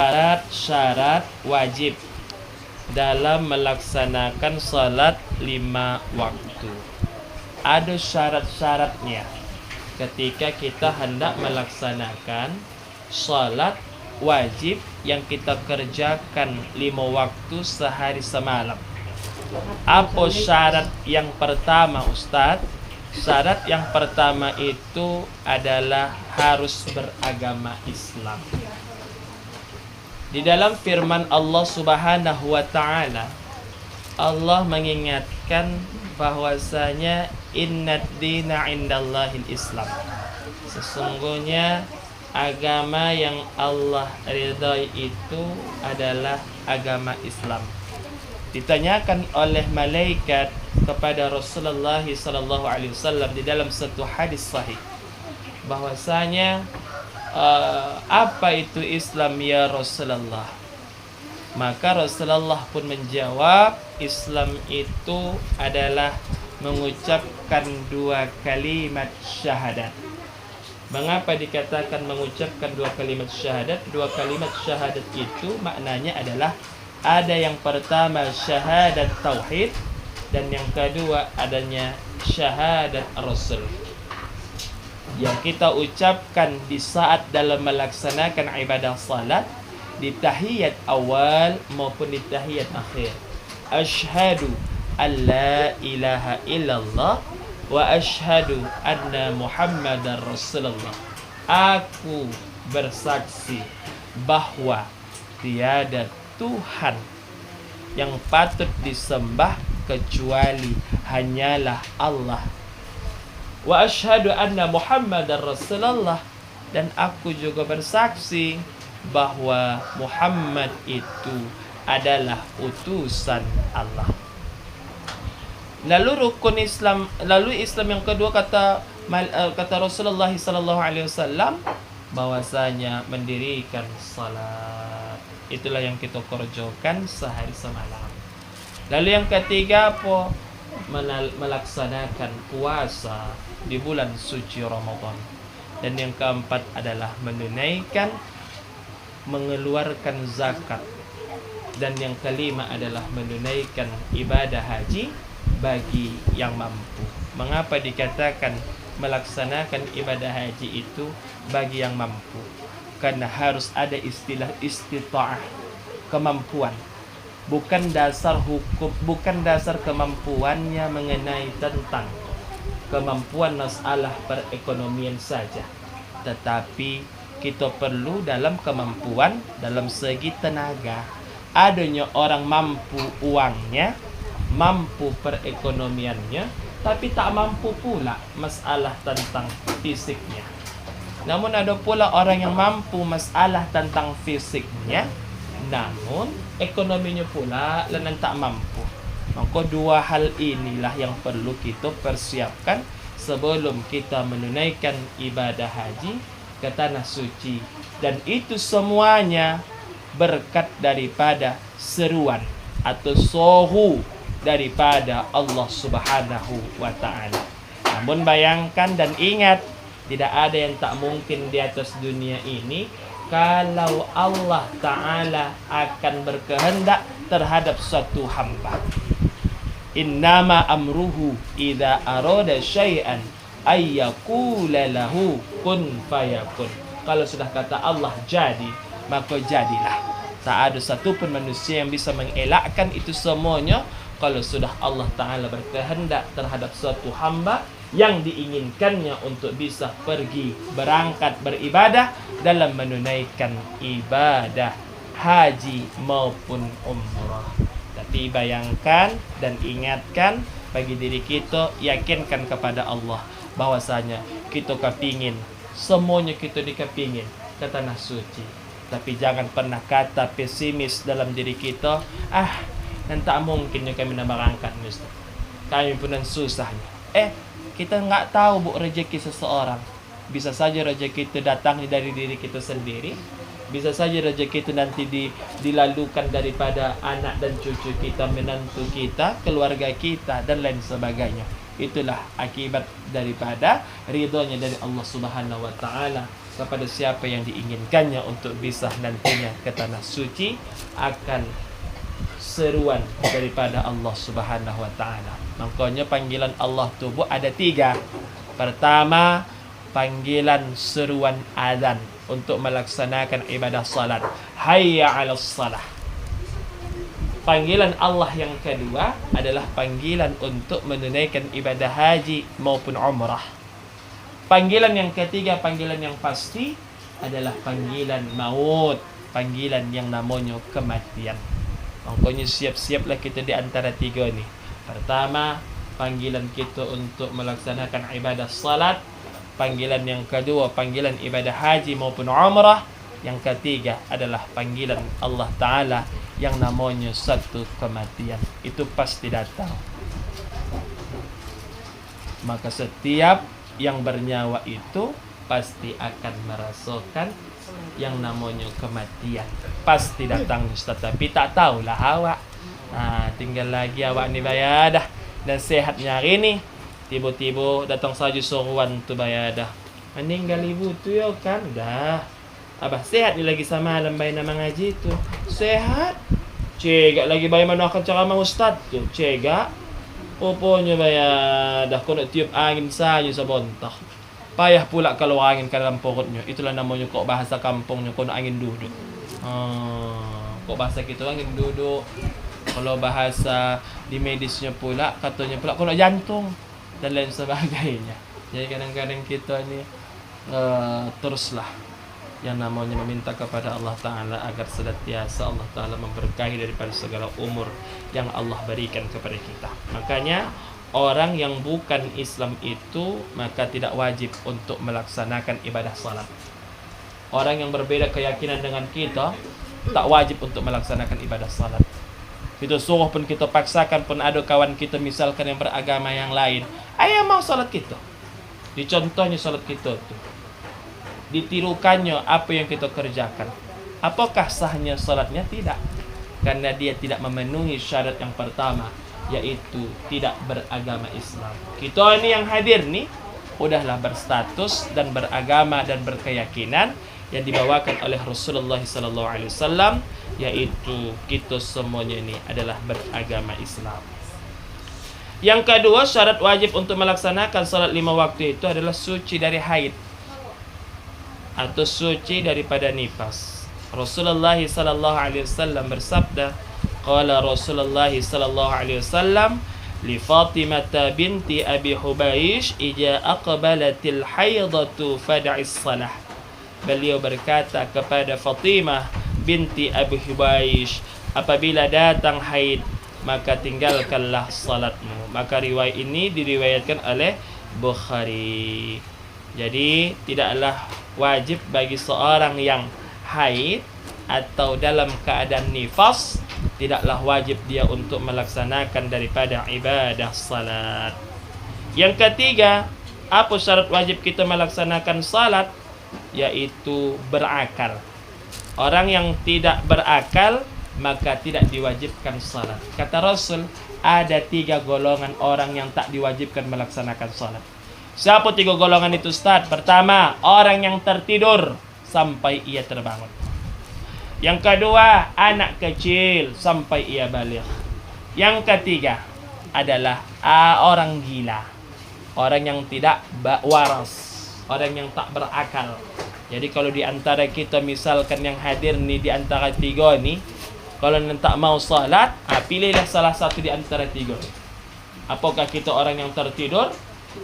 syarat-syarat wajib dalam melaksanakan salat 5 waktu. Ada syarat-syaratnya ketika kita hendak melaksanakan salat wajib yang kita kerjakan 5 waktu sehari semalam. Apa syarat yang pertama, Ustaz? Syarat yang pertama itu adalah harus beragama Islam. Di dalam firman Allah Subhanahu wa taala, Allah mengingatkan bahwasanya innad dina indallahil Islam. Sesungguhnya agama yang Allah ridhai itu adalah agama Islam. Ditanyakan oleh malaikat kepada Rasulullah sallallahu alaihi wasallam di dalam satu hadis sahih bahwasanya apa itu Islam ya Rasulullah? Maka Rasulullah pun menjawab, Islam itu adalah mengucapkan 2 kalimat syahadat. Mengapa dikatakan mengucapkan 2 kalimat syahadat? 2 kalimat syahadat itu maknanya adalah ada yang pertama syahadat tauhid dan yang kedua adanya syahadat Rasul. Yang kita ucapkan di saat dalam melaksanakan ibadah salat, di tahiyat awal maupun di tahiyat akhir. Asyhadu an la ilaha illallah wa asyhadu anna Muhammadar Rasulullah. Aku bersaksi bahwa tiada Tuhan yang patut disembah kecuali hanyalah Allah. Wa asyhadu anna Muhammadar Rasulullah, dan aku juga bersaksi bahwa Muhammad itu adalah utusan Allah. Lalu Islam yang kedua kata Rasulullah sallallahu alaihi wasallam bahwasanya mendirikan salat. Itulah yang kita kerjakan sehari semalam. Lalu yang ketiga apa? Melaksanakan puasa di bulan suci Ramadan. Dan yang keempat adalah mengeluarkan zakat. Dan yang kelima adalah menunaikan ibadah haji bagi yang mampu. Mengapa dikatakan melaksanakan ibadah haji itu bagi yang mampu? Karena harus ada istilah istita'ah, kemampuan. Bukan dasar hukum, bukan dasar kemampuannya mengenai tentang kemampuan masalah perekonomian saja, tetapi kita perlu dalam kemampuan dalam segi tenaga. Adanya orang mampu uangnya, mampu perekonomiannya, tapi tak mampu pula masalah tentang fisiknya. Namun ada pula orang yang mampu masalah tentang fisiknya, namun ekonominya pula dan tak mampu. Maka 2 hal inilah yang perlu kita persiapkan sebelum kita menunaikan ibadah haji ke tanah suci. Dan itu semuanya berkat daripada seruan atau sohu daripada Allah Subhanahu wa ta'ala. Namun bayangkan dan ingat, tidak ada yang tak mungkin di atas dunia ini kalau Allah Ta'ala akan berkehendak terhadap suatu hamba. Innama amruhu idza arada syai'an ayyaqula lahu kun fayakun. Kalau sudah kata Allah jadi, maka jadilah. Tak ada satupun manusia yang bisa mengelakkan itu semuanya. Kalau sudah Allah Ta'ala berkehendak terhadap suatu hamba yang diinginkannya untuk bisa pergi, berangkat, beribadah dalam menunaikan ibadah haji maupun umrah. Tapi bayangkan dan ingatkan bagi diri kita, yakinkan kepada Allah bahwasanya kita kepingin, semuanya kita dikepingin ke tanah suci. Tapi jangan pernah kata pesimis dalam diri kita, dan tak mungkin kami nak berangkat, Ustaz. Kami pun susahnya. Kita nggak tahu rezeki seseorang. Bisa saja rezeki itu datang dari diri kita sendiri. Bisa saja rezeki itu nanti dilalukan daripada anak dan cucu kita, menantu kita, keluarga kita, dan lain sebagainya. Itulah akibat daripada ridhonya dari Allah Subhanahu wa ta'ala. kepada siapa yang diinginkannya untuk bisa nantinya ke tanah suci akan seruan daripada Allah Subhanahu wa taala. Makanya panggilan Allah tubuh ada 3. Pertama, panggilan seruan azan untuk melaksanakan ibadah salat. Hayya 'alas salah. Panggilan Allah yang kedua adalah panggilan untuk menunaikan ibadah haji maupun umrah. Panggilan yang ketiga, panggilan yang pasti adalah panggilan maut, panggilan yang namanya kematian. Makanya siap-siaplah kita di antara 3 ni. Pertama, panggilan kita untuk melaksanakan ibadah salat. Panggilan yang kedua, panggilan ibadah haji maupun umrah. Yang ketiga adalah panggilan Allah Ta'ala yang namanya satu kematian. Itu pasti datang. Maka setiap yang bernyawa itu pasti akan merasakan yang namanya kematian. Pasti datang, Ustaz. Tapi tak tahulah awak. Tinggal lagi awak ni bayadah dan sehatnya hari ni. Tiba-tiba datang saja seruan tu bayadah. Meninggal ibu tu ya kan? Dah. Abah sehat ni lagi sama alam bayi nama ngaji tu. Sehat. Cegak lagi bayi mana akan ceramah Ustaz tu. Cegak. Rupanya bayadah kau nak tiup angin saja sebentar. Payah pula kalau angin ke dalam perutnya. Itulah namanya kok bahasa kampungnya kau nak angin duduk. Kok bahasa kita angin duduk. Kalau bahasa di medisnya pula katanya pula kau nak jantung dan lain sebagainya. Jadi kadang-kadang kita ni teruslah yang namanya meminta kepada Allah Ta'ala agar senantiasa Allah Ta'ala memberkahi daripada segala umur yang Allah berikan kepada kita. Makanya orang yang bukan Islam itu maka tidak wajib untuk melaksanakan ibadah salat. Orang yang berbeda keyakinan dengan kita tak wajib untuk melaksanakan ibadah salat. Kita suruh pun, kita paksakan pun, ada kawan kita misalkan yang beragama yang lain, ayah mau salat kita. Dicontohnya salat kita tu, ditirukannya apa yang kita kerjakan. Apakah sahnya salatnya? Tidak. Karena dia tidak memenuhi syarat yang pertama, yaitu tidak beragama Islam. Kita ini yang hadir nih udahlah berstatus dan beragama dan berkeyakinan yang dibawakan oleh Rasulullah sallallahu alaihi wasallam, yaitu kita semuanya ini adalah beragama Islam. Yang kedua, syarat wajib untuk melaksanakan salat 5 waktu itu adalah suci dari haid atau suci daripada nifas. Rasulullah sallallahu alaihi wasallam bersabda, qala Rasulullah sallallahu alaihi wasallam li Fatimah binti Abi Hubaysh ija aqbalatil haidatu fad'is salah. Beliau berkata kepada Fatimah binti Abi Hubaysh, apabila datang haid maka tinggalkanlah salatmu. Maka riwayat ini diriwayatkan oleh Bukhari. Jadi tidaklah wajib bagi seorang yang haid atau dalam keadaan nifas, tidaklah wajib dia untuk melaksanakan daripada ibadah salat. Yang ketiga, apa syarat wajib kita melaksanakan salat? Yaitu berakal. Orang yang tidak berakal maka tidak diwajibkan salat. Kata Rasul, ada 3 golongan orang yang tak diwajibkan melaksanakan salat. Siapa 3 golongan itu, Ustaz? Pertama, orang yang tertidur sampai ia terbangun. Yang kedua, anak kecil sampai ia balik. Yang ketiga adalah orang gila, orang yang tidak waras, orang yang tak berakal. Jadi kalau di antara kita misalkan yang hadir ni di antara 3 ni, kalau tak mau salat, pilihlah salah satu di antara 3. Apakah kita orang yang tertidur?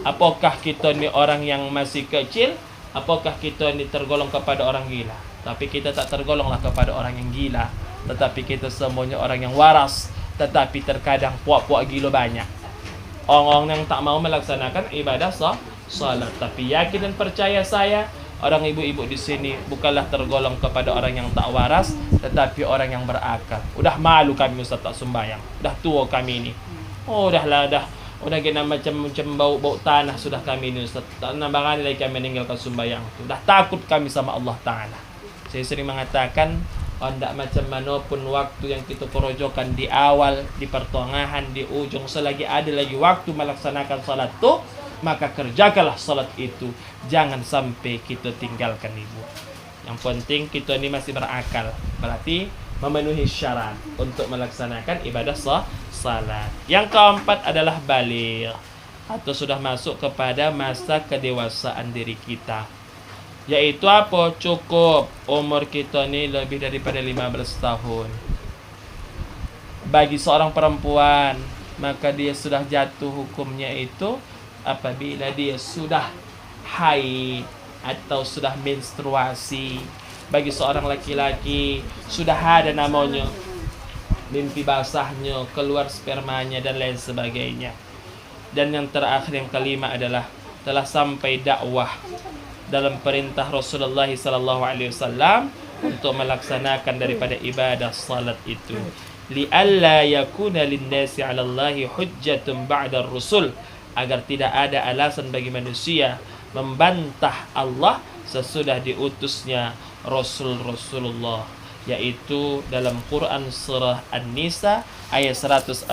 Apakah kita ni orang yang masih kecil? Apakah kita ni tergolong kepada orang gila? Tapi kita tak tergolonglah kepada orang yang gila, tetapi kita semuanya orang yang waras, tetapi terkadang puak-puak gila banyak. Orang-orang yang tak mau melaksanakan ibadah salat. Tapi yakin dan percaya saya, orang ibu-ibu di sini bukanlah tergolong kepada orang yang tak waras, tetapi orang yang berakal. Udah malu kami Ustaz tak sembahyang. Dah tua kami ini. Udah kena macam bau tanah sudah kami ini Ustaz. Tak nak barang lagi kami meninggalkan sembahyang. Dah takut kami sama Allah Ta'ala. Saya sering mengatakan, tidak macam mana pun waktu yang kita perojokan di awal, di pertengahan, di ujung, selagi ada lagi waktu melaksanakan salat tu, maka kerjakanlah salat itu. Jangan sampai kita tinggalkan ibu. Yang penting kita ini masih berakal, berarti memenuhi syarat untuk melaksanakan ibadah salat. Yang keempat adalah baligh, atau sudah masuk kepada masa kedewasaan diri kita. Yaitu apa? Cukup umur kita ini lebih daripada 15 tahun. Bagi seorang perempuan, maka dia sudah jatuh hukumnya itu apabila dia sudah haid atau sudah menstruasi. Bagi seorang laki-laki sudah ada namanya mimpi basahnya, keluar spermanya dan lain sebagainya. Dan yang terakhir, yang kelima adalah telah sampai dakwah dalam perintah Rasulullah SAW untuk melaksanakan daripada ibadah salat itu. Li'alla yakuna linnasi 'ala Allahi hujjatun ba'da ar-rusul, agar tidak ada alasan bagi manusia membantah Allah sesudah diutusnya Rasulullah, yaitu dalam Quran surah An-Nisa ayat 165.